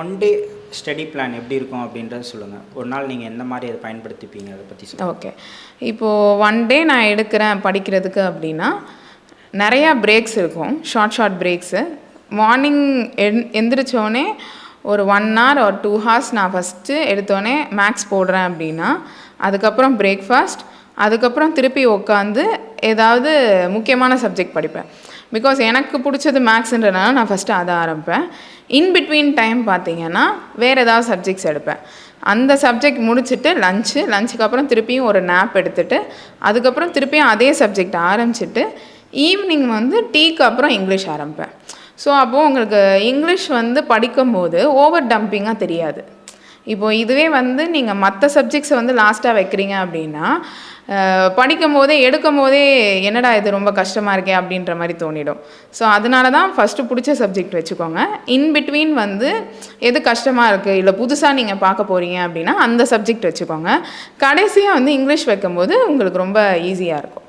One day study plan எப்படி இருக்கும் அப்படின்றத சொல்லுங்கள். ஒரு நாள் நீங்கள் எந்த மாதிரி அதை பயன்படுத்திப்பீங்க, அதை பற்றி சொல்லுங்கள். ஓகே. இப்போது ஒன் டே நான் எடுக்கிறேன் படிக்கிறதுக்கு அப்படின்னா நிறையா பிரேக்ஸ் இருக்கும். Short brakes. மார்னிங் எந்திரிச்சோடனே ஒரு 1 hour or 2 hours நான் ஃபஸ்ட்டு எடுத்தோடனே மேக்ஸ் போடுறேன் அப்படின்னா, அதுக்கப்புறம் பிரேக்ஃபாஸ்ட், அதுக்கப்புறம் திருப்பி உட்காந்து ஏதாவது முக்கியமான சப்ஜெக்ட் படிப்பேன். பிகாஸ் எனக்கு பிடிச்சது மேக்ஸுன்றனால நான் ஃபஸ்ட்டு அதை ஆரம்பிப்பேன். இன்பிட்வீன் டைம் பார்த்தீங்கன்னா வேறு ஏதாவது சப்ஜெக்ட்ஸ் எடுப்பேன். அந்த சப்ஜெக்ட் முடிச்சுட்டு லஞ்சுக்கு அப்புறம் திருப்பியும் ஒரு நேப் எடுத்துகிட்டு அதுக்கப்புறம் திருப்பியும் அதே சப்ஜெக்ட் ஆரம்பிச்சிட்டு ஈவினிங் டீக்கு அப்புறம் இங்கிலீஷ் ஆரம்பிப்பேன். ஸோ அப்போது உங்களுக்கு இங்கிலீஷ் படிக்கும்போது ஓவர் டம்பிங்காக தெரியாது. இப்போது இதுவே நீங்கள் மற்ற சப்ஜெக்ட்ஸை லாஸ்ட்டாக வைக்கிறீங்க அப்படின்னா படிக்கும் போதே எடுக்கும் போதே என்னடா இது ரொம்ப கஷ்டமாக இருக்கே அப்படின்ற மாதிரி தோணிடும். ஸோ அதனால தான் ஃபஸ்ட்டு பிடிச்ச சப்ஜெக்ட் வச்சுக்கோங்க. இன்பிட்வீன் எது கஷ்டமாக இருக்குது இல்லை புதுசாக நீங்கள் பார்க்க போகிறீங்க அப்படின்னா அந்த சப்ஜெக்ட் வச்சுக்கோங்க. கடைசியாக இங்கிலீஷ் வைக்கும்போது உங்களுக்கு ரொம்ப ஈஸியாக இருக்கும்.